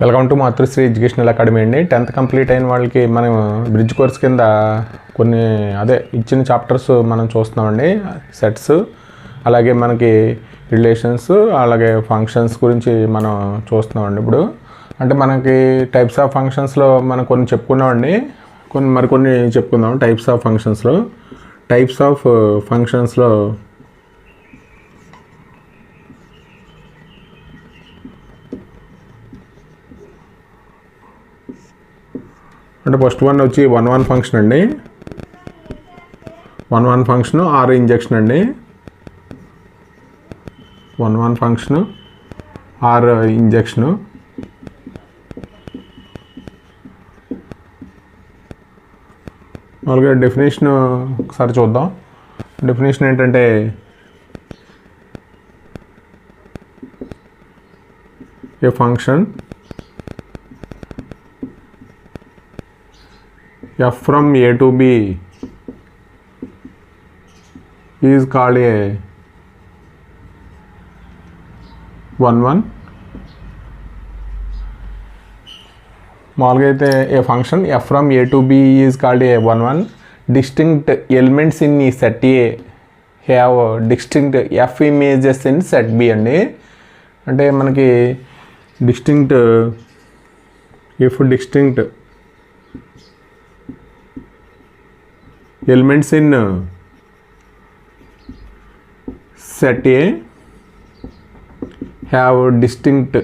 Welcome to Matrusri educational academy అండి. 10th complete అయిన వాళ్ళకి మనం బ్రిడ్జ్ కోర్స్ కింద కొన్ని ఇచ్చిన చాప్టర్స్ మనం చూస్తున్నామండి. సెట్స్, అలాగే మనకి రిలేషన్స్, అలాగే ఫంక్షన్స్ గురించి మనం చూస్తున్నామండి. ఇప్పుడు అంటే మనకి టైప్స్ ఆఫ్ ఫంక్షన్స్లో మనం కొన్ని చెప్పుకున్నామండి, మరికొన్ని చెప్పుకుందాం. టైప్స్ ఆఫ్ ఫంక్షన్స్లో అంటే ఫస్ట్ వన్ వచ్చి 1-1 ఫంక్షన్ అండి. 1-1 ఫంక్షన్ ఆర్ ఇంజెక్షన్ అండి. 1-1 ఫంక్షన్ ఆర్ ఇంజెక్షను. మామూలుగా డెఫినేషన్ ఒకసారి చూద్దాం. డెఫినేషన్ ఏంటంటే ఏ function f from a to b is called a 1-1. మామూలుగా అయితే ఏ function f from a to b is called a 1-1. Distinct elements in set A have distinct f images in set B అండి. అంటే మనకి distinct elements in set A have distinct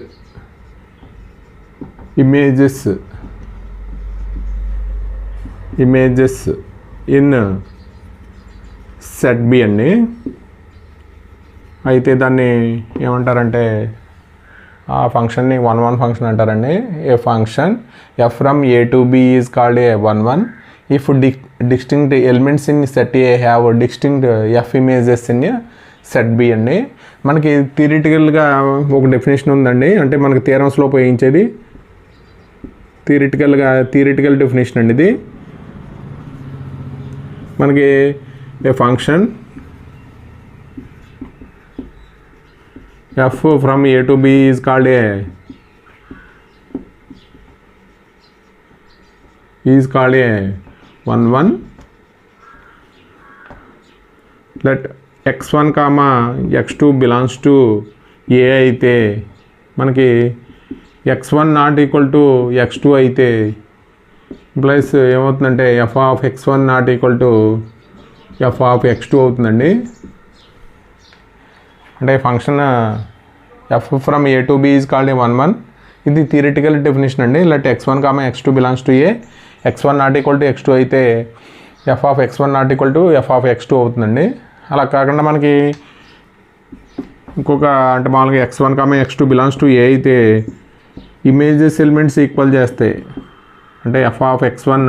images in set B అండి. అయితే దాన్ని ఏమంటారంటే ఆ ఫంక్షన్ని 1-1 function అంటారండి. ఏ function f from a to b is called a 1-1 if distinct elements in set A have distinct f images in set B అండి. మనకి థియరిటికల్గా ఒక డెఫినేషన్ ఉందండి, అంటే మనకి థియరమ్స్లో ఉపయోగించేది థియరిటికల్ డెఫినేషన్ అండి ఇది. మనకి ఏ function f from a to b is called a 1-1 let x1, x2 belongs to a అయితే మనకి x1 not equal to x2 అయితే ప్లస్ ఏమవుతుందంటే f of x1 not equal to f of x2 అవుతుందండి. అంటే function f from a to b is called a 1-1. ఇది theoretical definition అండి. Let x1, x2 belongs to a, x1 not equal to x2 అయితే f of x1 not equal to f of x2 అవుతుందండి. అలా కాకుండా మనకి ఇంకొక అంటే మామూలుగా x1, x2 belongs to a అయితే ఇమేజెస్ ఎలిమెంట్స్ ఈక్వల్ చేస్తాయి. అంటే f of x1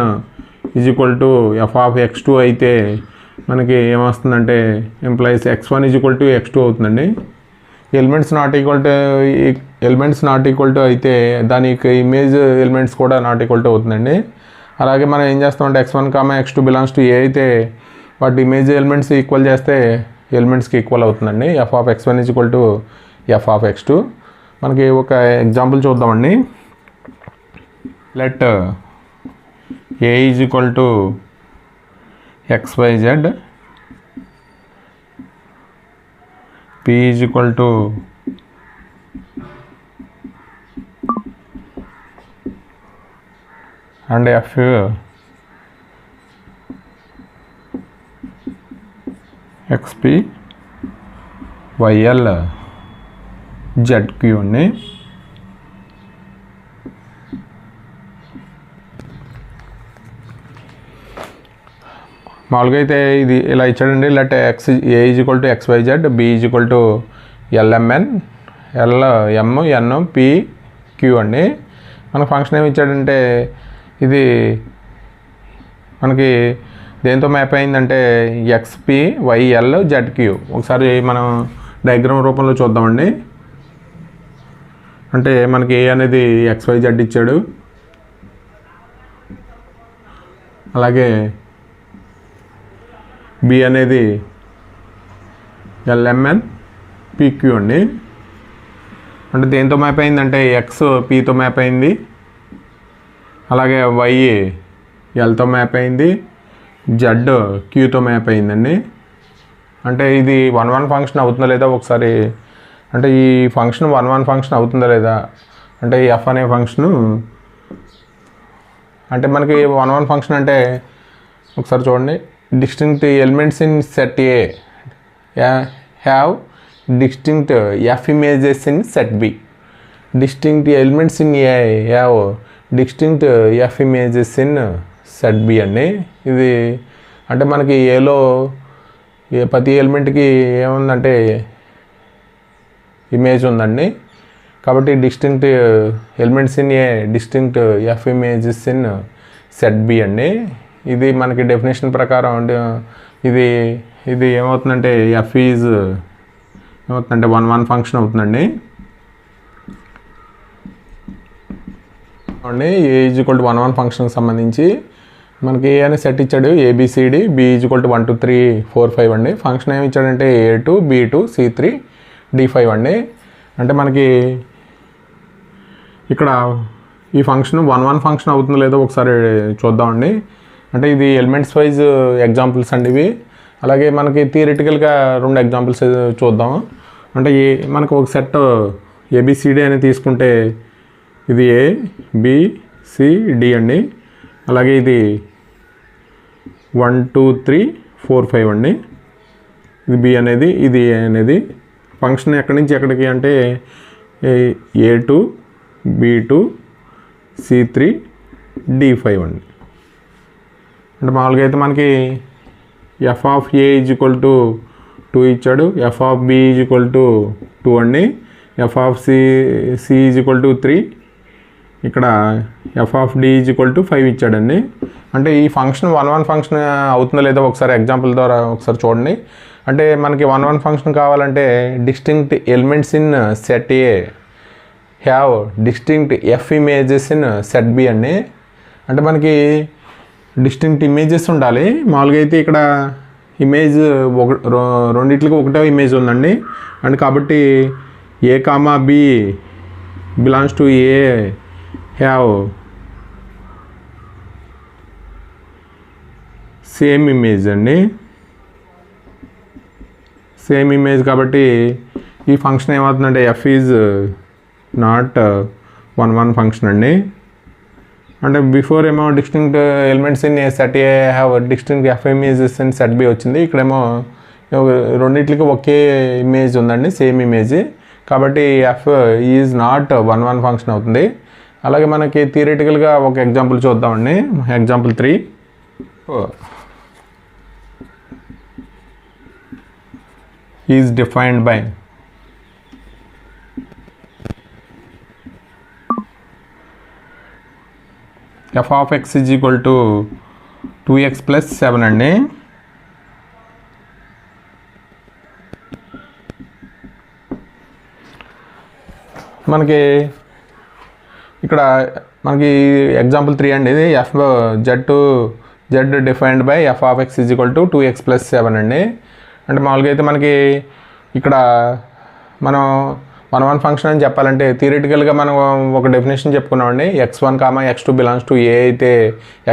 is equal to f of x2 అయితే మనకి ఏమొస్తుందంటే employees x1 is equal to x2 అవుతుందండి. ఎలిమెంట్స్ నాట్ ఈక్వల్ టు అయితే దానికి ఇమేజ్ ఎలిమెంట్స్ కూడా నాట్ ఈక్వల్ టు అవుతుందండి. అలాగే మనం ఏం చేస్తామంటే x1, x2 belongs to a అయితే వాటి ఇమేజ్ ఎలిమెంట్స్ ఈక్వల్ చేస్తే ఎలిమెంట్స్కి ఈక్వల్ అవుతుందండి. f of x1 is equal to f of x2. మనకి ఒక ఎగ్జాంపుల్ చూద్దామండి. Let a is equal to xyz, p is equal to and f xp yl zq అండి. మామూలుగా అయితే ఇది ఇలా ఇచ్చాడండి. Let a is equal to xyz, b is equal to lmn, lm, n, p, q అండి. మన function ఏమి ఇచ్చాడంటే ఇది మనకి దేంతో మ్యాప్ అయిందంటే xp yl zq. ఒకసారి మనం డయాగ్రామ్ రూపంలో చూద్దామండి. అంటే మనకి a అనేది xyz ఇచ్చాడు, అలాగే b అనేది lmn pq అండి. అంటే దేంతో మ్యాప్ అయిందంటే ఎక్స్ పీతో మ్యాప్ అయింది, అలాగే వై ఎల్తో మ్యాప్ అయింది, జెడ్ క్యూతో మ్యాప్ అయిందండి. అంటే ఇది 1 ఫంక్షన్ అవుతుందా లేదా ఒకసారి, అంటే ఈ ఫంక్షన్ 1 ఫంక్షన్ అవుతుందా లేదా అంటే ఈ ఎఫ్ అనే ఫంక్షను అంటే మనకి 1 ఫంక్షన్ అంటే ఒకసారి చూడండి. Distinct elements in set A have distinct F images in set B. Distinct elements in A have distinct F images in set B అండి. ఇది అంటే మనకి ఏలో ప్రతి ఎలిమెంట్కి ఏముందంటే ఇమేజ్ ఉందండి. కాబట్టి distinct elements in A distinct F images in set B అండి. ఇది మనకి డెఫినేషన్ ప్రకారం ఇది ఇది ఏమవుతుందంటే ఎఫ్ ఈజ్ ఏమవుతుందంటే 1 ఫంక్షన్ అవుతుందండి. అండి ఏ ఈజ్ ఈక్వల్ టు 1 ఫంక్షన్కి సంబంధించి మనకి ఏ అనే సెట్ ఇచ్చాడు, A B C D, B is equal to 1 2 3 4 5 అండి. ఫంక్షన్ ఏమి ఇచ్చాడంటే A2 B2 C3 D5 అండి. అంటే మనకి ఇక్కడ ఈ ఫంక్షన్ 1 ఫంక్షన్ అవుతుందో లేదో ఒకసారి చూద్దామండి. అంటే ఇది ఎలిమెంట్స్ వైజ్ ఎగ్జాంపుల్స్ అండి ఇవి. అలాగే మనకి థియరిటికల్గా 2 ఎగ్జాంపుల్స్ చూద్దాము. అంటే మనకు ఒక సెట్ ఏబిసిడి అని తీసుకుంటే ఇది ఏ బి సి డి అండి. అలాగే ఇది 1 2 3 4 5 అండి. ఇది బి అనేది, ఇది ఏ అనేది. ఫంక్షన్ ఎక్కడి నుంచి ఎక్కడికి అంటే A2 B2 C3 D5 అండి. అంటే మామూలుగా అయితే మనకి f of a is equal to 2 ఇచ్చాడు, f of b is equal to 2 అండి, f of c is equal to 3, ఇక్కడ f of d is equal to 5 ఇచ్చాడండి. అంటే ఈ ఫంక్షన్ 1 ఫంక్షన్ అవుతుందో లేదో ఒకసారి ఎగ్జాంపుల్ ద్వారా ఒకసారి చూడండి. అంటే మనకి 1 ఫంక్షన్ కావాలంటే distinct elements in set A have distinct F images in set B అండి. అంటే మనకి డిస్టింక్ట్ ఇమేజెస్ ఉండాలి. మామూలుగా అయితే ఇక్కడ ఇమేజ్ రెండిట్లకి ఒకటే ఇమేజ్ ఉందండి. అండ్ కాబట్టి A comma B belongs to A have same image అండి, సేమ్ ఇమేజ్. కాబట్టి ఈ ఫంక్షన్ ఏమవుతుందంటే ఎఫ్ ఈజ్ నాట్ 1 ఫంక్షన్ అండి. అంటే బిఫోర్ ఏమో distinct elements in set A have distinct F images in set B వచ్చింది. ఇక్కడేమో రెండింటికి ఒకే ఇమేజ్ ఉందండి, సేమ్ ఇమేజ్. కాబట్టి ఎఫ్ ఈజ్ నాట్ 1 ఫంక్షన్ అవుతుంది. అలాగే మనకి థియరిటికల్గా ఒక ఎగ్జాంపుల్ చూద్దామండి. Example 3 is defined by F of X is equal to 2x + 7 అండి. మనకి ఇక్కడ మనకి ఎగ్జాంపుల్ 3 అండి. ఇది F Z defined by F of X is equal to 2x + 7 అండి. అంటే మామూలుగా అయితే మనకి ఇక్కడ మనం 1 ఫంక్షన్ అని చెప్పాలంటే థియరిటికల్గా మనం ఒక డెఫినేషన్ చెప్పుకున్నామండి. x1, x2 belongs to A అయితే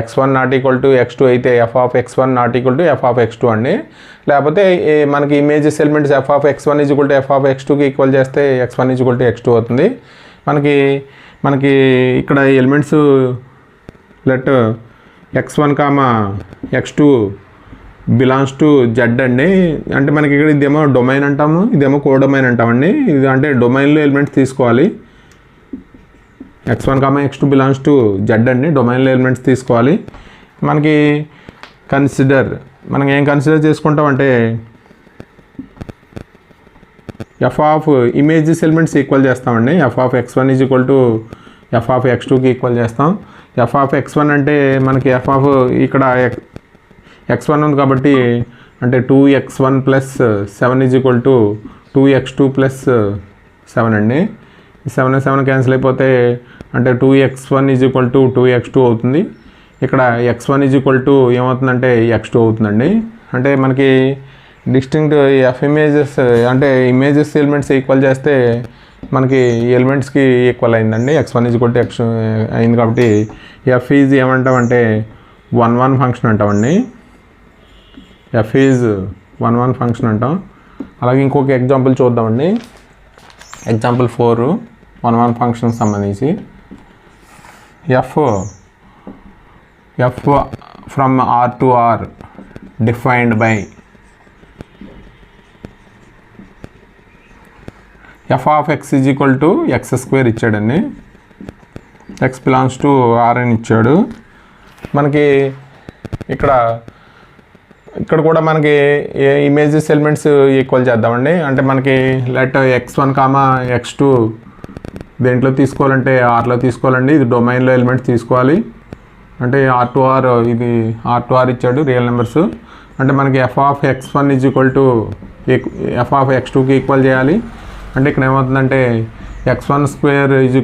x1 not equal to x2 అయితే F of x1 not equal to F of x2 అండి. లేకపోతే మనకి images elements F of x1 is equal to F of x2కి ఈక్వల్ చేస్తే x1 is equal to x2 అవుతుంది. మనకి ఇక్కడ elements let x1, x2 belongs to Z అండి. అంటే మనకి ఇక్కడ ఇదేమో డొమైన్ అంటాము, ఇదేమో కోడొమైన్ అంటామండి. ఇది అంటే డొమైన్లో ఎలిమెంట్స్ తీసుకోవాలి. x1, x2 belongs to Z అండి, డొమైన్లో ఎలిమెంట్స్ తీసుకోవాలి. మనకి మనం ఏం కన్సిడర్ చేసుకుంటామంటే F of images elements equal చేస్తామండి. F of x1 is equal to F of x2కి ఈక్వల్ చేస్తాం. ఎఫ్ ఆఫ్ x1 అంటే మనకి ఎఫ్ ఆఫ్ ఇక్కడ x1 ఉంది కాబట్టి అంటే 2x1 + 7 is equal to 2x2 + 7 అండి. 7 క్యాన్సిల్ అయిపోతే అంటే 2x1 is equal to 2x2 అవుతుంది. ఇక్కడ x1 ఈజ్ ఈక్వల్ టు ఏమవుతుందంటే x2 అవుతుందండి. అంటే మనకి డిస్టింక్ట్ ఎఫ్ ఇమేజెస్ అంటే ఇమేజెస్ ఎలిమెంట్స్ ఈక్వల్ చేస్తే మనకి ఎలిమెంట్స్కి ఈక్వల్ అయిందండి. x1 = x అయింది కాబట్టి f ఈజ్ ఏమంటామంటే 1 ఫంక్షన్ అంటామండి. f ఈజ్ 1 ఫంక్షన్ అంటాం. అలాగే ఇంకొక ఎగ్జాంపుల్ చూద్దామండి. ఎగ్జాంపుల్ 4 1 ఫంక్షన్కి సంబంధించి f from R to R defined by f of x = x² ఇచ్చాడండి. x belongs to R అని ఇచ్చాడు. మనకి ఇక్కడ కూడా మనకి ఏ ఇమేజెస్ ఎలిమెంట్స్ ఈక్వల్ చేద్దామండి. అంటే మనకి లెట్ x1, x2 దేంట్లో తీసుకోవాలంటే ఆర్లో తీసుకోవాలండి. ఇది డొమైన్లో ఎలిమెంట్స్ తీసుకోవాలి. అంటే R to R, ఇది R to R ఇచ్చాడు రియల్ నెంబర్స్. అంటే మనకి f of x1 = f of x2కి ఈక్వల్ చేయాలి. అంటే ఇక్కడ ఏమవుతుందంటే x1² =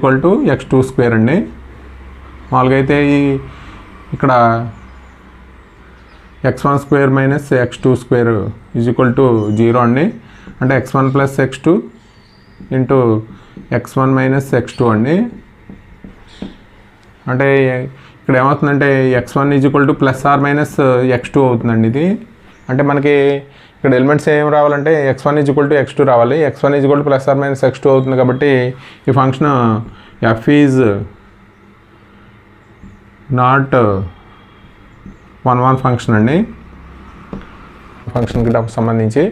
x2² అండి. మామూలుగా అయితే ఇక్కడ x1² - x2² = 0 అండి. అంటే x1 + x2 × x1 - x2 అండి. అంటే ఇక్కడ ఏమవుతుందంటే x1 = ± x2 అవుతుందండి ఇది. అంటే మనకి ఇక్కడ ఎలిమెంట్స్ ఏం రావాలంటే x1 = x2 రావాలి. x1 ± x2 అవుతుంది కాబట్టి ఈ function f is not 1 function అండి. ఫంక్షన్కి సంబంధించి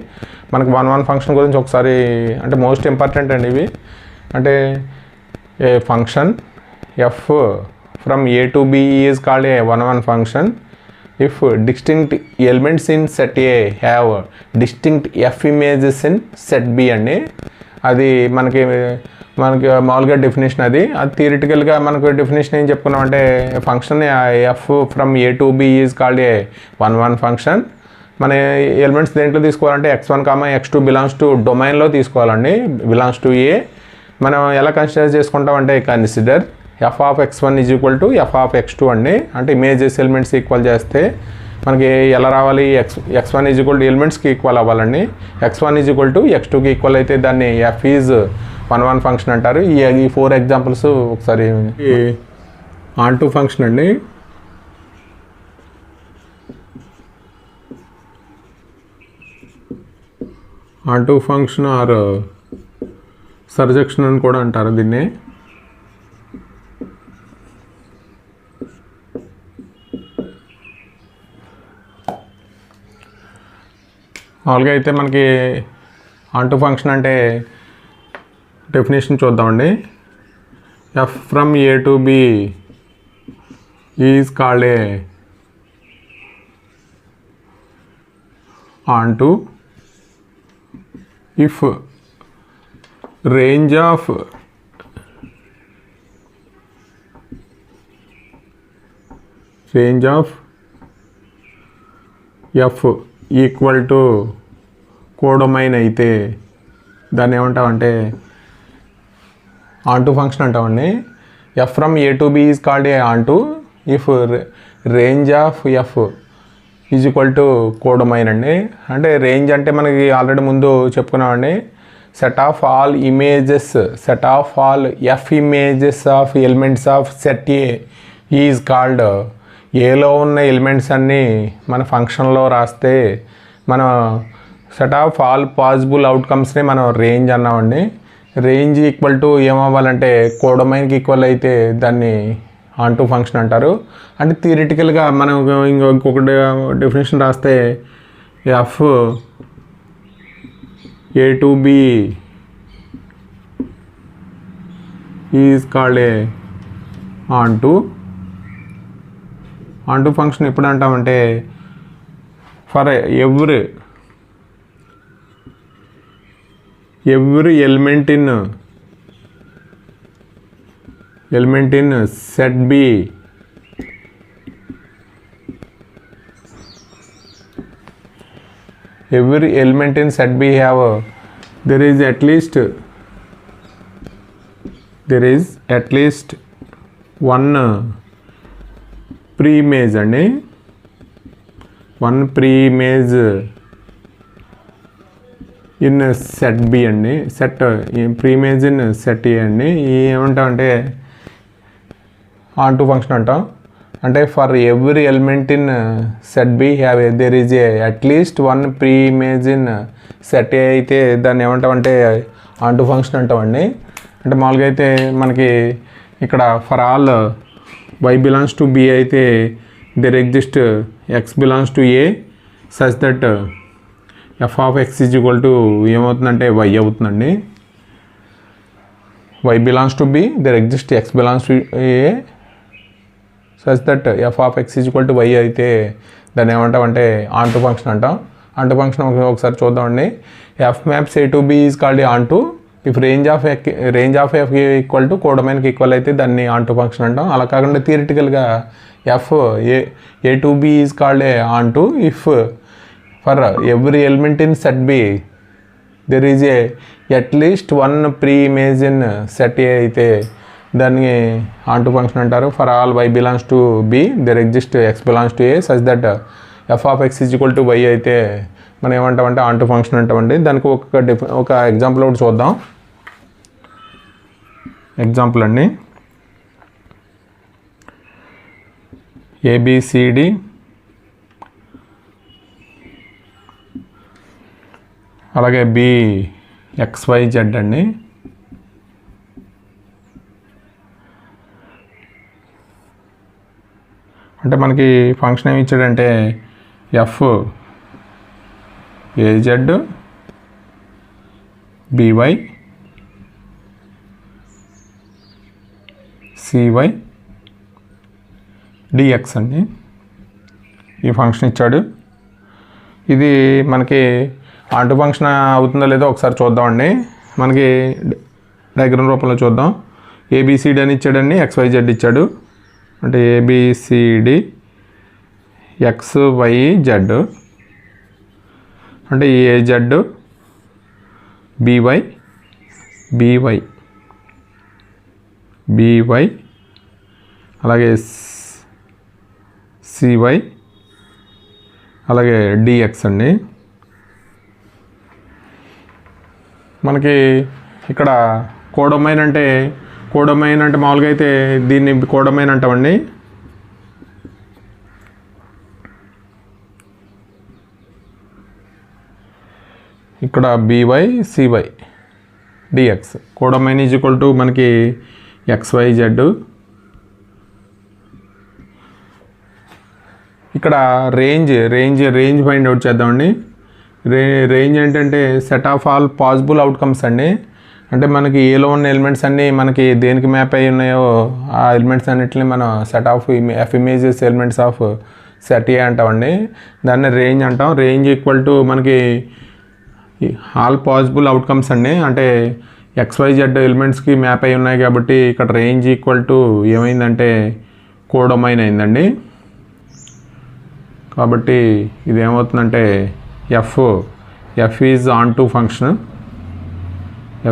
మనకు 1 ఫంక్షన్ గురించి ఒకసారి అంటే మోస్ట్ ఇంపార్టెంట్ అండి ఇవి. అంటే a function f from A to B is called a 1 function if distinct elements in set A have distinct f images in set B అండి. అది మనకి మామూలుగా డెఫినేషన్ అది థియరిటికల్గా మనకు డెఫినేషన్ ఏం చెప్పుకున్నామంటే function f from A to B is called a 1 function. మన elements దేంట్లో తీసుకోవాలంటే x1, x2 బిలాంగ్స్ టు డొమైన్లో తీసుకోవాలండి. Belongs to A. మనం ఎలా కన్సిడర్ చేసుకుంటామంటే consider f of x1 = f of x2 అండి. అంటే ఇమేజెస్ ఎలిమెంట్స్ ఈక్వల్ చేస్తే మనకి ఎలా రావాలి? x1 = ఎలిమెంట్స్కి ఈక్వల్ అవ్వాలండి. x1 = x2కి ఈక్వల్ అయితే దాన్ని f ఈజ్ 1 ఫంక్షన్ అంటారు. ఈ 4 ఎగ్జాంపుల్స్ ఒకసారి onto ఫంక్షన్ అండి. onto ఫంక్షన్ ఆర్ సర్జెక్షన్ అని కూడా అంటారు దీన్ని. మామూలుగా అయితే మనకి onto ఫంక్షన్ అంటే డెఫినేషన్ చూద్దామండి. f from A to B is called a onto if range of f equal to codomain అయితే దాన్ని ఏమంటామంటే onto ఫంక్షన్ అంటామండి. f from A to B is called a onto if range of f is equal to codomain అండి. అంటే range అంటే మనకి already ముందు చెప్పుకున్నామండి. Set of all f images of elements of set A is called, ఏలో ఉన్న elements అన్నీ మన ఫంక్షన్లో రాస్తే మనం సెట్ ఆఫ్ ఆల్ పాసిబుల్ అవుట్కమ్స్ని మనం రేంజ్ అన్నామండి. రేంజ్ ఈక్వల్ టు ఏమవ్వాలంటే కోడొమైన్కి ఈక్వల్ అయితే దాన్ని onto ఫంక్షన్ అంటారు. అంటే థియరిటికల్గా మనం ఇంకొక డెఫినేషన్ రాస్తే f A to B is called a onto function ఎప్పుడు అంటామంటే for every element in set B every element in set B have there is at least one pre-image అండి. one pre-image in set B అండి, set preimage in set A అండి. ఏమంటామంటే onto function అంటాం. అంటే for every element in set B have there is a at least one preimage in set A అయితే దాన్ని ఏమంటామంటే onto function అంటామండి. అంటే మామూలుగా అయితే మనకి ఇక్కడ for all y belongs to B అయితే there exist x belongs to A such that f of x is equal to ఏమవుతుందంటే y అవుతుందండి. y belongs to B there exist x belongs to A such that f of x is equal to y అయితే దాన్ని ఏమంటామంటే onto function అంటాం. Onto function ఒకసారి చూద్దామండి. f maps a to b is called onto if range of F equal to కోడొమైన్కి equal అయితే దాన్ని onto function అంటాం. అలా కాకుండా థియరిటికల్గా F A to B is called onto if for every element in set B there is a at least one preimage in set A అయితే దాన్ని onto function అంటారు. For all y belongs to B there exist x belongs to A such that f of x is equal to y అయితే మనం ఏమంటామంటే onto function అంటామండి. దానికి ఒక example ఒకటి చూద్దాం. ఎగ్జాంపుల్ అండి, ABCD అలాగే BXYZ అండి. అంటే మనకి ఫంక్షన్ ఏమి ఇచ్చాడంటే FAZ BY CY DX అండి. ఈ ఫంక్షన్ ఇచ్చాడు. ఇది మనకి ఆన్ టు ఫంక్షన్ అవుతుందో లేదో ఒకసారి చూద్దామండి. మనకి డయాగ్రామ్ రూపంలో చూద్దాం. ABCD అని ఇచ్చాడండి, XYZ ఇచ్చాడు. అంటే ABCD XYZ అంటే AZ BY అలాగే CY అలాగే DX అండి. మనకి ఇక్కడ కోడొమైన్ అంటే మామూలుగా అయితే దీన్ని కోడొమైన్ అంటామండి. ఇక్కడ BY CY DX codomain is equal to మనకి XYZ. ఇక్కడ రేంజ్ ఫైండ్ అవుట్ చేద్దామండి. రేంజ్ ఏంటంటే set of all possible outcomes అండి. అంటే మనకి ఏలో ఉన్న ఎలిమెంట్స్ అన్నీ మనకి దేనికి మ్యాప్ అయి ఉన్నాయో ఆ ఎలిమెంట్స్ అన్నిటిని మనం set of F images elements of set A అంటామండి. దాన్ని రేంజ్ అంటాం. రేంజ్ ఈక్వల్ టు మనకి ఆల్ పాసిబుల్ అవుట్కమ్స్ అండి. అంటే XYZ ఎలిమెంట్స్కి మ్యాప్ అయి ఉన్నాయి కాబట్టి ఇక్కడ రేంజ్ ఈక్వల్ టు ఏమైందంటే కోడొమైన్ అయిందండి. కాబట్టి ఇది ఏమవుతుందంటే F is onto function.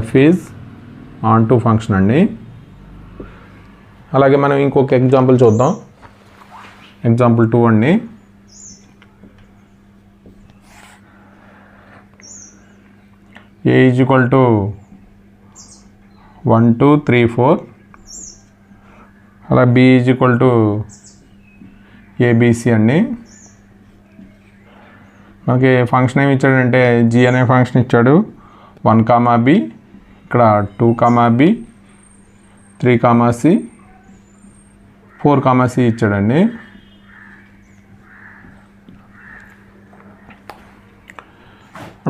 F is onto function అండి. అలాగే మనం ఇంకొక ఎగ్జాంపుల్ చూద్దాం. ఎగ్జాంపుల్ 2 అండి. A ఈజ్ ఈక్వల్ టు 1 2 3 4 అలా B is equal to ABC అండి. మనకి ఫంక్షన్ ఏమి ఇచ్చాడంటే G అనే ఫంక్షన్ ఇచ్చాడు. 1, B ఇక్కడ 2, B 3, C 4, C ఇచ్చాడండి.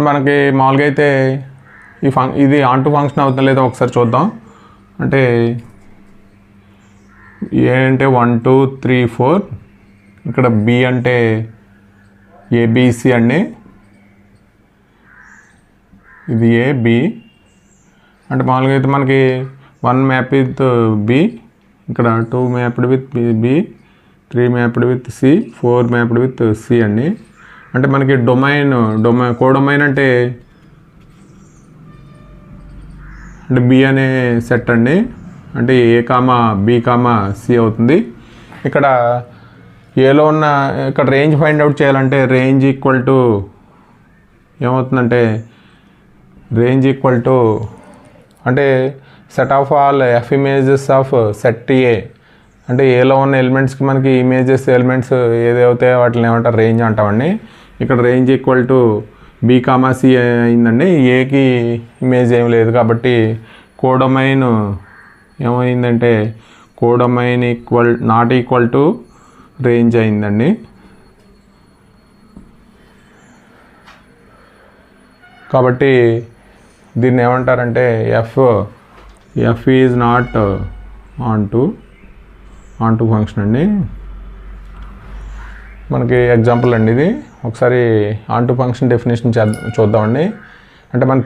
మనకి మామూలుగా అయితే ఇది ఆన్ టు ఫంక్షన్ అవుతుందో లేదో ఒకసారి చూద్దాం. అంటే ఏ అంటే 1 2 3 4 ఇక్కడ B అంటే ABC అండి. ఇది AB అంటే మామూలుగా అయితే మనకి 1 మ్యాప్ విత్ B, ఇక్కడ 2 mapped with B, 3 mapped with C, 4 mapped with C అండి. అంటే మనకి కోడొమైన్ అంటే B అనే సెట్ అండి. అంటే A, B, C అవుతుంది. ఇక్కడ ఏలో ఉన్న ఇక్కడ రేంజ్ ఫైండ్ అవుట్ చేయాలంటే రేంజ్ ఈక్వల్ టు ఏమవుతుందంటే రేంజ్ ఈక్వల్ టు అంటే set of all F images of set A అంటే ఏలో ఉన్న ఎలిమెంట్స్కి మనకి ఇమేజెస్ ఎలిమెంట్స్ ఏదైతే వాటిని ఏమంటారు రేంజ్ అంటామండి. ఇక్కడ range equal to b comma c అయిందండి. ఏకి ఇమేజ్ ఏం లేదు కాబట్టి కోడొమైన్ ఏమైందంటే codomain not equal to range అయిందండి. కాబట్టి దీన్ని ఏమంటారంటే f is not onto function అండి. మనకి ఎగ్జాంపుల్ అండి ఇది. ఒకసారి ఆన్ టు ఫంక్షన్ డెఫినేషన్ చూద్దామండి. అంటే మన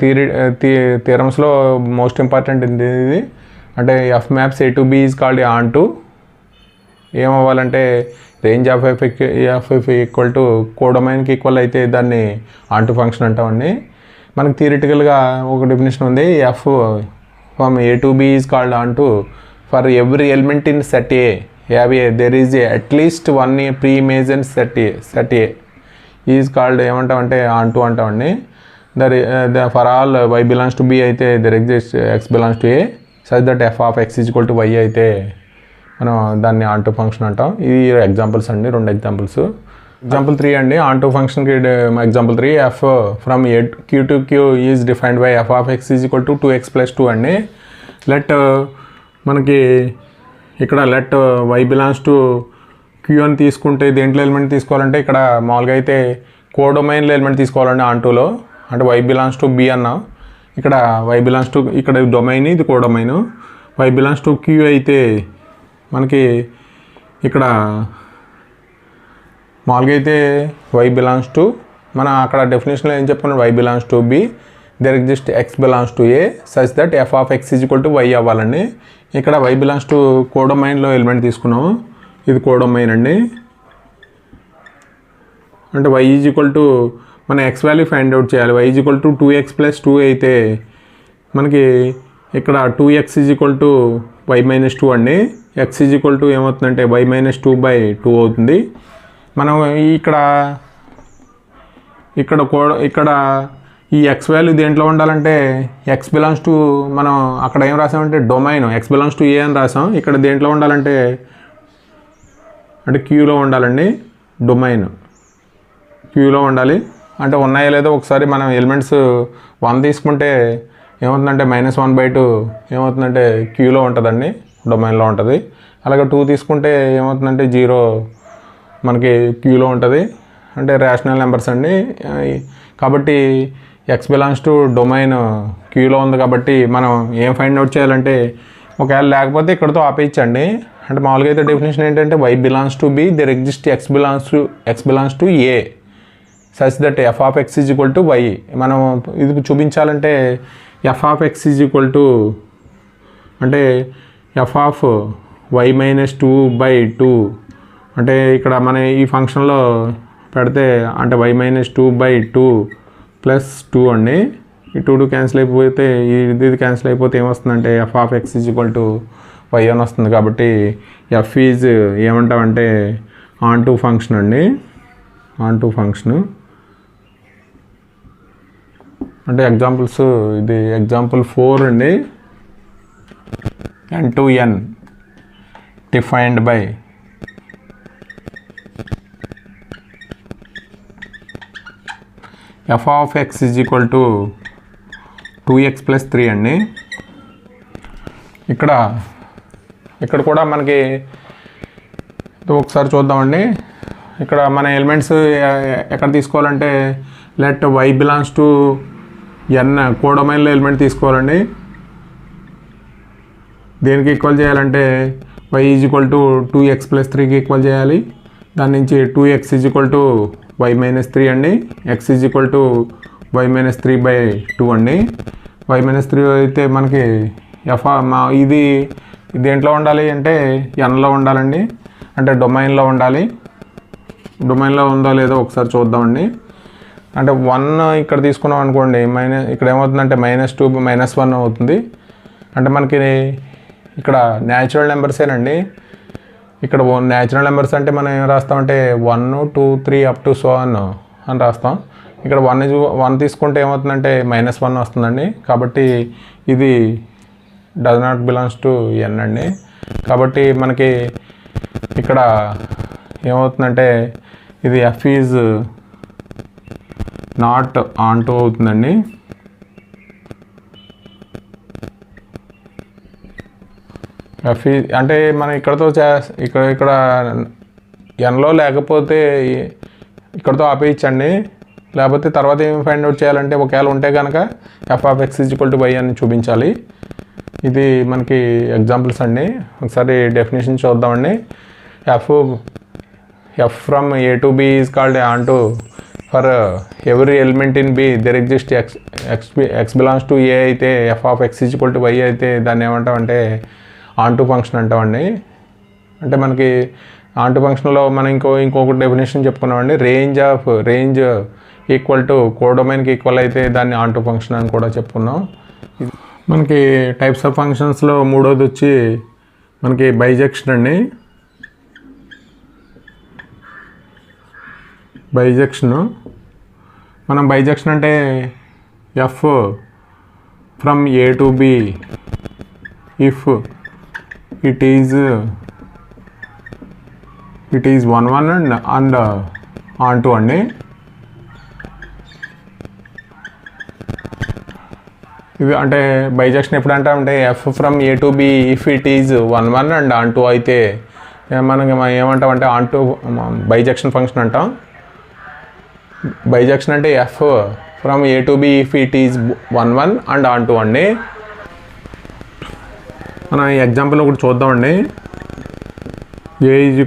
థియరమ్స్లో మోస్ట్ ఇంపార్టెంట్ ఇది. అంటే F maps A to B is called onto ఏమవ్వాలంటే range of F equal to కోడొమైన్కి ఈక్వల్ అయితే దాన్ని ఆన్ టు ఫంక్షన్ అంటామండి. మనకి థియరిటికల్గా ఒక డెఫినేషన్ ఉంది. F from A to B is called onto for every element in set A there is at least one preimage and set A is called ఏమంటామంటే onto అంటామండి. For all Y belongs to B అయితే there exist X belongs to A such that F of X is equal to Y అయితే మనం దాన్ని onto function అంటాం. ఇది examples అండి, 2 examples. Example 3 అండి. ఆన్ టు ఫంక్షన్కి example 3 f from A Q to Q is defined by F of X is equal to 2x + 2 అండి. Let మనకి ఇక్కడ let why belongs to Q అని తీసుకుంటే దేంట్లో ఎలిమెంట్ తీసుకోవాలంటే ఇక్కడ మామూలుగా అయితే కోడొమైన్లో ఎలిమెంట్ తీసుకోవాలండి ఆన్ టూలో. అంటే వై బిలాంగ్స్ టు బి అన్నా, ఇక్కడ వై బిలాంగ్స్ టు ఇక్కడ డొమైన్, ఇది codomain. Y belongs to Q అయితే మనకి ఇక్కడ మామూలుగా అయితే వై బిలాంగ్స్ టు మనం అక్కడ డెఫినేషన్లో ఏం చెప్పుకున్నాం, y belongs to B there exist X belongs to A such that F of X is equal to y అవ్వాలండి. ఇక్కడ వై బిలాంగ్స్ టు కోడొమైన్లో ఎలిమెంట్ తీసుకున్నాము, ఇది కోడొమైన్ అండి. అంటే వై ఈజ్ ఈక్వల్ టు మన ఎక్స్ వాల్యూ ఫైండ్ అవుట్ చేయాలి. Y is equal to 2x + 2 అయితే మనకి ఇక్కడ 2x is equal to y - 2 అండి. ఎక్స్ ఈజ్ ఈక్వల్ టు ఏమవుతుందంటే y - 2/2 అవుతుంది. మనం ఇక్కడ ఈ ఎక్స్ వాల్యూ దేంట్లో ఉండాలంటే ఎక్స్ బిలాంగ్స్ టు మనం అక్కడ ఏం రాసామంటే డొమైన్ ఎక్స్ బిలాంగ్స్ టు ఏ అని రాసాం. ఇక్కడ దేంట్లో ఉండాలంటే అంటే క్యూలో ఉండాలండి. డొమైన్ క్యూలో ఉండాలి. అంటే ఉన్నాయో లేదో ఒకసారి మనం ఎలిమెంట్స్ 1 తీసుకుంటే ఏమవుతుందంటే -1/2 ఏమవుతుందంటే క్యూలో ఉంటుందండి, డొమైన్లో ఉంటుంది. అలాగే 2 తీసుకుంటే ఏమవుతుందంటే 0 మనకి క్యూలో ఉంటుంది. అంటే రేషనల్ నెంబర్స్ అండి. కాబట్టి ఎక్స్ బిలాంగ్స్ టు డొమైన్ క్యూలో ఉంది కాబట్టి మనం ఏం ఫైండ్ అవుట్ చేయాలంటే ఒకవేళ లేకపోతే ఇక్కడతో ఆపేయచ్చండి. అంటే మామూలుగా అయితే డెఫినేషన్ ఏంటంటే Y belongs to B there exist X belongs to A such that F of X is equal to Y. మనం ఇది చూపించాలంటే F of X is equal to అంటే ఎఫ్ ఆఫ్ వై - 2/2 అంటే ఇక్కడ మన ఈ ఫంక్షన్లో పెడితే అంటే y - 2/2 + 2 అండి. ఈ 2 క్యాన్సిల్ అయిపోతే ఇది క్యాన్సిల్ అయిపోతే ఏమొస్తుందంటే F of X is equal to Y అని వస్తుంది. కాబట్టి ఎఫ్ ఈజ్ ఏమంటామంటే ఆన్ టు ఫంక్షన్ అండి. ఆన్ టు ఫంక్షన్ అంటే ఎగ్జాంపుల్స్ ఇది ఎగ్జాంపుల్ 4 అండి. n to n defined by F of X is equal to 2x + 3 అండి. ఇక్కడ కూడా మనకి ఒకసారి చూద్దామండి. ఇక్కడ మన ఎలిమెంట్స్ ఎక్కడ తీసుకోవాలంటే let why belongs to N కోడొమైన్లో ఎలిమెంట్ తీసుకోవాలండి. దేనికి ఈక్వల్ చేయాలంటే y is equal to 2x + 3కి ఈక్వల్ చేయాలి. దాని నుంచి 2x is equal to y - 3 అండి. x is equal to y - 3/2 అండి. y - 3 అయితే మనకి ఇది దేంట్లో ఉండాలి అంటే ఎన్లో ఉండాలండి. అంటే డొమైన్లో ఉండాలి. డొమైన్లో ఉందో లేదో ఒకసారి చూద్దామండి. అంటే 1 ఇక్కడ తీసుకున్నాం అనుకోండి, ఇక్కడ ఏమవుతుందంటే -2 -1 అవుతుంది. అంటే మనకి ఇక్కడ న్యాచురల్ నెంబర్సేనండి. ఇక్కడ న్యాచురల్ నెంబర్స్ అంటే మనం ఏం రాస్తామంటే 1 2 3 అప్ టు సో అని రాస్తాం. ఇక్కడ 1 తీసుకుంటే ఏమవుతుందంటే -1 వస్తుందండి. కాబట్టి ఇది does not belongs to n అండి. కాబట్టి మనకి ఇక్కడ ఏమవుతుందంటే ఇది f is not on to అవుతుందండి. f అంటే మనం ఇక్కడతో ఇక్కడ nలో లేకపోతే ఇక్కడతో ఆపేయచ్చండి. లేకపోతే తర్వాత ఏమి ఫైండ్ అవుట్ చేయాలంటే ఒకవేళ ఉంటే కనుక f(x) = y అని చూపించాలి. ఇది మనకి ఎగ్జాంపుల్స్ అండి. ఒకసారి డెఫినేషన్ చూద్దామండి. f from a to b is called onto for every element in b there exists x belongs to a అయితే f(x) = y అయితే దాన్ని ఏమంటామంటే ఆన్టు ఫంక్షన్ అంటామండి. అంటే మనకి ఆన్టు ఫంక్షన్లో మనం ఇంకొక డెఫినేషన్ చెప్పుకున్నామండి. రేంజ్ ఈక్వల్ టు కోడొమైన్కి ఈక్వల్ అయితే దాన్ని ఆన్టు ఫంక్షన్ అని కూడా చెప్పుకున్నాం. మనకి టైప్స్ ఆఫ్ ఫంక్షన్స్లో మూడోది వచ్చి మనకి బైజెక్షన్ అండి. మనం బైజెక్షన్ అంటే f from a to b if it is 1 and onto అండి. ఇవి అంటే బైజెక్షన్ ఎప్పుడు అంటే f from a to b if it is 1 and onto అయితే మనం ఏమంటాం అంటే ఆన్టు బైజెక్షన్ ఫంక్షన్ అంటాం. బైజెక్షన్ అంటే f from a to b if it is 1 and onto అండి. మనం ఈ ఎగ్జాంపుల్ ఒకటి చూద్దామండి. a =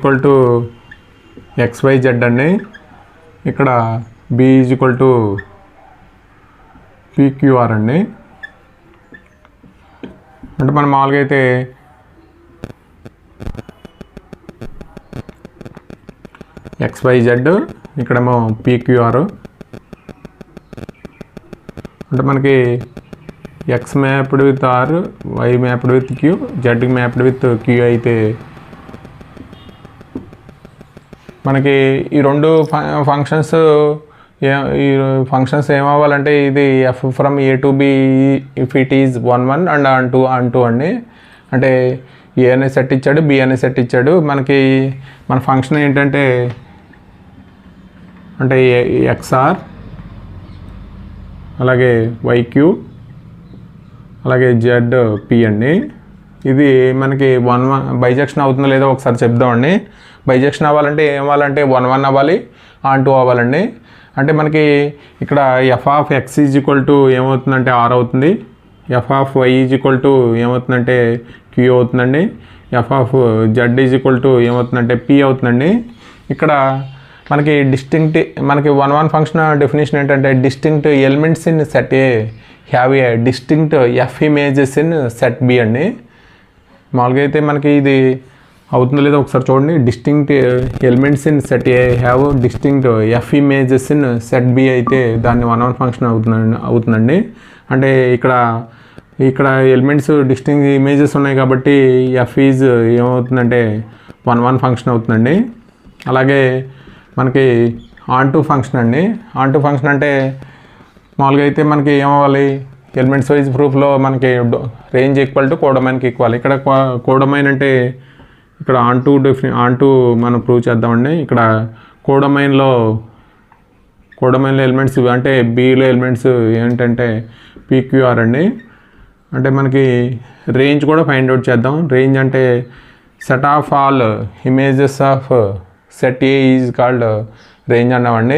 xyz అండి. ఇక్కడ b = pqr అండి. అంటే మనం మామూలుగా అయితే xyz ఇక్కడేమో pqr అంటే మనకి x mapped with r, y mapped with q, z mapped with q అయితే మనకి ఈ రెండు ఫంక్షన్స్ ఏమవ్వాలంటే ఇది f from a to b if it is 1 and onto అండి. అంటే a అనే సెట్ ఇచ్చాడు, b అనే సెట్ ఇచ్చాడు. మనకి మన ఫంక్షన్ ఏంటంటే అంటే xr అలాగే yq అలాగే zp అండి. ఇది మనకి 1 బైజెక్షన్ అవుతుందో లేదో ఒకసారి చెప్దామండి. బైజెక్షన్ అవ్వాలంటే ఏమవ్వాలంటే 1 అవ్వాలి, ఆన్ 2 అవ్వాలండి. అంటే మనకి ఇక్కడ f(x) ఏమవుతుందంటే r అవుతుంది, f(y) ఏమవుతుందంటే q అవుతుందండి, f(z) ఏమవుతుందంటే p అవుతుందండి. ఇక్కడ మనకి మనకి 1 ఫంక్షన్ డెఫినేషన్ ఏంటంటే distinct elements in set A have a distinct f images in set B అండి. మామూలుగా అయితే మనకి ఇది అవుతుందో లేదో ఒకసారి చూడండి. Distinct elements in set A have distinct f images in set B అయితే దాన్ని 1 ఫంక్షన్ అవుతుందండి. అంటే ఇక్కడ ఎలిమెంట్స్ డిస్టింక్ట్ ఇమేజెస్ ఉన్నాయి కాబట్టి f ఈజ్ ఏమవుతుందంటే 1 ఫంక్షన్ అవుతుందండి. అలాగే మనకి ఆన్టు ఫంక్షన్ అండి. ఆన్టు ఫంక్షన్ అంటే మామూలుగా అయితే మనకి ఏమవ్వాలి, ఎలిమెంట్స్ వైజ్ ప్రూఫ్లో మనకి రేంజ్ ఈక్వల్ టు కోడొమైన్కి ఈక్వల్. ఇక్కడ కోడొమైన్ అంటే ఇక్కడ ఆన్టు మనం ప్రూవ్ చేద్దామండి. ఇక్కడ కోడొమైన్లో ఎలిమెంట్స్ అంటే బీలో ఎలిమెంట్స్ ఏంటంటే pqr అండి. అంటే మనకి రేంజ్ కూడా ఫైండ్ అవుట్ చేద్దాం. రేంజ్ అంటే set of all images of set A is called range అన్నామండి.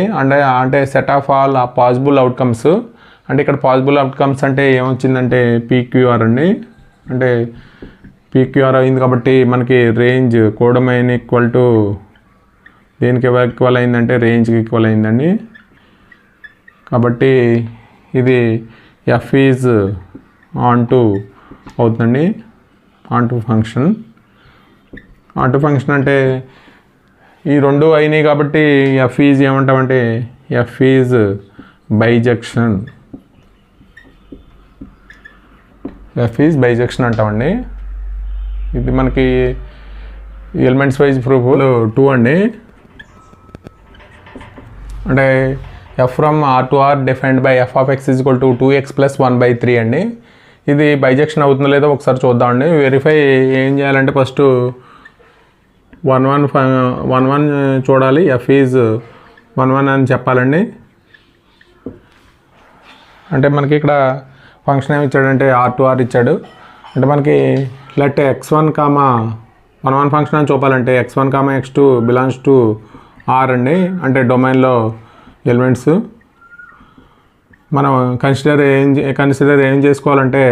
అంటే set of all possible outcomes. అంటే ఇక్కడ పాసిబుల్ అవుట్కమ్స్ అంటే ఏమొచ్చిందంటే pqr అండి. అంటే pqr అయింది కాబట్టి మనకి రేంజ్ కోడొమైన్ ఈక్వల్ టు దేనికి ఈక్వల్ అయిందంటే రేంజ్కి ఈక్వల్ అయిందండి. కాబట్టి ఇది f ఈజ్ ఆన్టు అవుతుందండి, ఆన్టు ఫంక్షన్. ఆన్టు ఫంక్షన్ అంటే ఈ రెండు అయినాయి కాబట్టి f ఈజ్ ఏమంటామంటే f is bijection. f is bijection అంటామండి. ఇది మనకి ఎలిమెంట్స్ వైజ్ ప్రూఫ్ 2 అండి. అంటే f from R to R defined by F of X is equal to 2x + 1/3 అండి. ఇది బైజెక్షన్ అవుతుందో లేదో ఒకసారి చూద్దామండి. వెరిఫై ఏం చేయాలంటే ఫస్ట్ 1 చూడాలి. ఎఫ్ ఈజ్ 1 అని చెప్పాలండి. అంటే మనకి ఇక్కడ ఫంక్షన్ ఏమి ఇచ్చాడంటే ఆర్ టు ఆర్ ఇచ్చాడు. అంటే మనకి లెట్ x1, 1 ఫంక్షన్ అని చూపాలంటే x1, x2 belongs to are అండి. అంటే డొమైన్లో ఎలిమెంట్స్ మనం కన్సిడర్ ఏం చేసుకోవాలంటే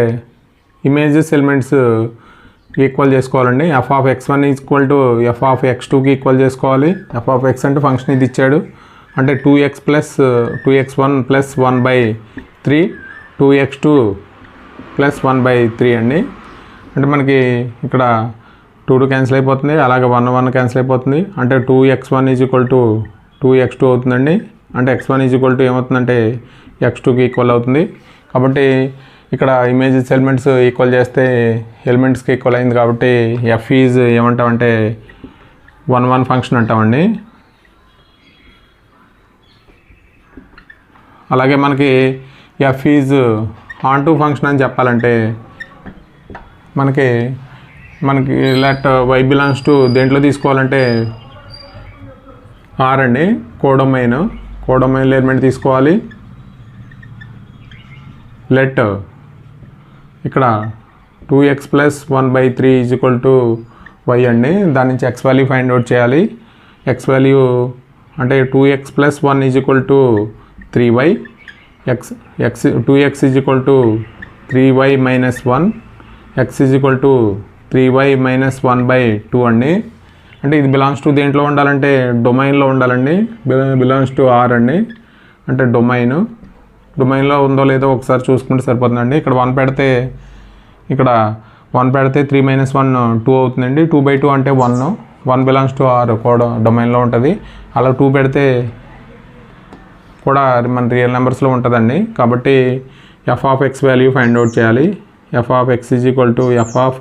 ఇమేజెస్ ఎలిమెంట్స్ ఈక్వల్ చేసుకోవాలండి. F of x1 equal to F of x2కి ఈక్వల్ చేసుకోవాలి. ఎఫ్ ఆఫ్ x అంటే ఫంక్షన్ ఇది ఇచ్చాడు. అంటే 2x + 2x1 + 1/3 2x2 + 1/3 అండి. అంటే మనకి ఇక్కడ 2 క్యాన్సిల్ అయిపోతుంది, అలాగే 1 క్యాన్సిల్ అయిపోతుంది. అంటే 2x1 = 2x2 అవుతుందండి. అంటే x1 = ఏమవుతుందంటే x2కి ఈక్వల్ అవుతుంది. కాబట్టి ఇక్కడ ఇమేజెస్ ఎలిమెంట్స్ ఈక్వల్ చేస్తే ఎలిమెంట్స్కి ఈక్వల్ అయింది. కాబట్టి ఎఫ్ ఈజ్ ఏమంటామంటే 1 ఫంక్షన్ అంటామండి. అలాగే మనకి F is onto function అని చెప్పాలంటే మనకి లెట్ y బిలాంగ్స్ టు దేంట్లో తీసుకోవాలంటే ఆర్ అండి. కోడొమైన్ ఎలిమెంట్ తీసుకోవాలి. లెట్ ఇక్కడ 2x + 1/3 = y అండి. దాని నుంచి x వాల్యూ ఫైండ్ అవుట్ చేయాలి. x వాల్యూ అంటే 2x + 1 = 3y. 2x = 3y - 1, x = 3y - 1/2 అండి. అంటే ఇది బిలాంగ్స్ టు దేంట్లో ఉండాలంటే డొమైన్లో ఉండాలండి. బిలాంగ్స్ టు ఆర్ అండి. అంటే డొమైన్లో ఉందో లేదో ఒకసారి చూసుకుంటే సరిపోతుందండి. ఇక్కడ 1 పెడితే 3 - 1 2 అవుతుందండి. 2/2 అంటే 1 బిలాంగ్స్ టు ఆర్ కూడా డొమైన్లో ఉంటుంది. అలా 2 పెడితే కూడా మన రియల్ నెంబర్స్లో ఉంటుందండి. కాబట్టి F of X value find out చేయాలి. F of X = F of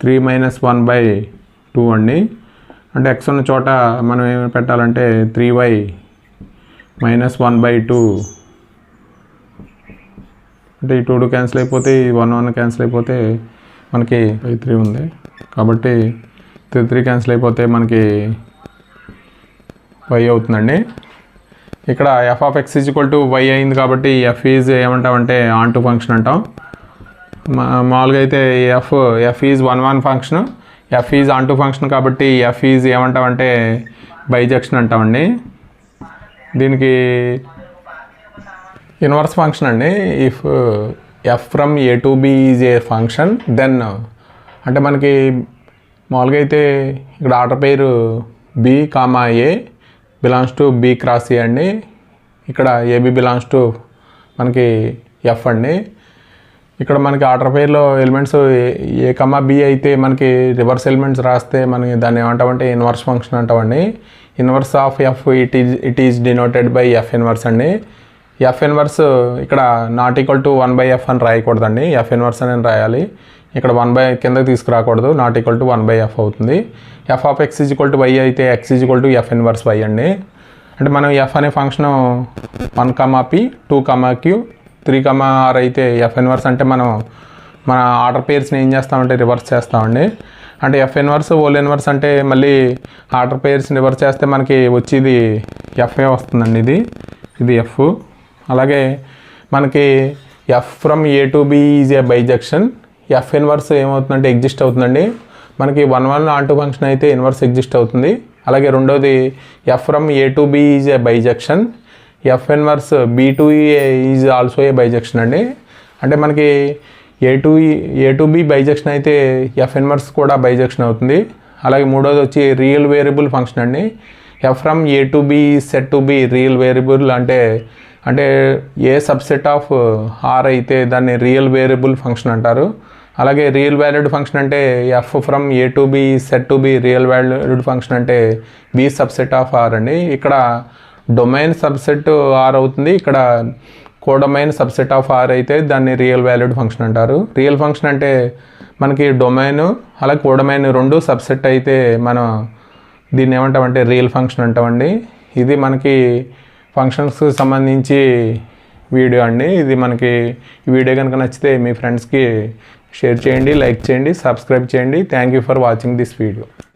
3 - 1/2 అండి. అంటే ఎక్స్ ఉన్న చోట మనం ఏమి పెట్టాలంటే 3y - 1/2. అంటే ఈ 2 క్యాన్సిల్ అయిపోతే 1 క్యాన్సిల్ అయిపోతే మనకి 3 ఉంది. కాబట్టి 3 క్యాన్సిల్ అయిపోతే మనకి y అవుతుందండి. ఇక్కడ ఎఫ్ ఆఫ్ ఎక్స్ = y అయింది. కాబట్టి ఎఫ్ ఈజ్ ఏమంటామంటే ఆన్ టు ఫంక్షన్ అంటాం. మామూలుగా అయితే f is 1 function, f is onto function. కాబట్టి ఎఫ్ ఈజ్ ఏమంటామంటే బైజెక్షన్ అంటామండి. దీనికి ఇన్వర్స్ ఫంక్షన్ అండి. If f from A to B is a function then అంటే మనకి మామూలుగా అయితే ఇక్కడ order pair b, a belongs to b × a అండి. ఇక్కడ ఏబి బిలాంగ్స్ టు మనకి ఎఫ్ అండి. ఇక్కడ మనకి ఆర్డర్ పేర్లో ఎలిమెంట్స్ ఏ, b అయితే మనకి రివర్స్ ఎలిమెంట్స్ రాస్తే మనకి దాన్ని ఏమంటామంటే ఇన్వర్స్ ఫంక్షన్ అంటామండి. Inverse of F it is denoted by F inverse అండి. ఎఫ్ ఇన్వర్స్ ఇక్కడ నాట్ ఈక్వల్ టు 1/f అని రాయకూడదండి. ఎఫ్ ఇన్వర్స్ అని రాయాలి. ఇక్కడ 1 కిందకి తీసుకురాకూడదు. నాట్ ఈక్వల్ టు 1/f అవుతుంది. ఎఫ్ ఆఫ్ ఎక్స్ = y అయితే x = ఎఫ్ ఇన్వర్స్ y అండి. అంటే మనం ఎఫ్ అనే ఫంక్షన్ 1, p 2, q 3, r అయితే ఎఫ్ ఇన్వర్స్ అంటే మన ఆర్డర్ పేర్స్ని ఏం చేస్తామంటే రివర్స్ చేస్తామండి. అంటే ఎఫ్ ఇన్వర్స్ హోల్ ఇన్వర్స్ అంటే మళ్ళీ ఆర్డర్ పేర్స్ రివర్స్ చేస్తే మనకి వచ్చేది ఎఫ్ఏ వస్తుందండి. ఇది ఎఫ్. అలాగే మనకి f from A to B is a bijection. F inverse ఏమవుతుందంటే ఎగ్జిస్ట్ అవుతుందండి. మనకి 1 ఆన్ టు ఫంక్షన్ అయితే ఇన్వర్స్ ఎగ్జిస్ట్ అవుతుంది. అలాగే రెండోది f from A to B is a bijection. F inverse B to A is also a bijection అండి. అంటే మనకి ఏ టు బి బైజెక్షన్ అయితే ఎఫ్ ఇన్వర్స్ కూడా బైజెక్షన్ అవుతుంది. అలాగే మూడోది వచ్చి రియల్ వేరియబుల్ ఫంక్షన్ అండి. F from A to B set to be real variable అంటే ఏ సబ్సెట్ ఆఫ్ ఆర్ అయితే దాన్ని రియల్ వేరియబుల్ ఫంక్షన్ అంటారు. అలాగే రియల్ వాల్యూడ్ ఫంక్షన్ అంటే f from A to B set to be real valued function అంటే B subset of are అండి. ఇక్కడ domain subset are అవుతుంది. ఇక్కడ కోడొమైన్ సబ్సెట్ ఆఫ్ ఆర్ అయితే దాన్ని రియల్ వాల్యూడ్ ఫంక్షన్ అంటారు. రియల్ ఫంక్షన్ అంటే మనకి డొమైన్ అలాగే కోడొమైన్ రెండు సబ్సెట్ అయితే మనం దీన్ని ఏమంటామంటే రియల్ ఫంక్షన్ అంటామండి. ఇది మనకి ఫంక్షన్స్ సంబంధించి వీడియో అండి ఇది. మనకి ఈ వీడియో కనుక నచ్చితే మీ ఫ్రెండ్స్కి షేర్ చేయండి, లైక్ చేయండి, సబ్స్క్రైబ్ చేయండి. Thank you for watching this video.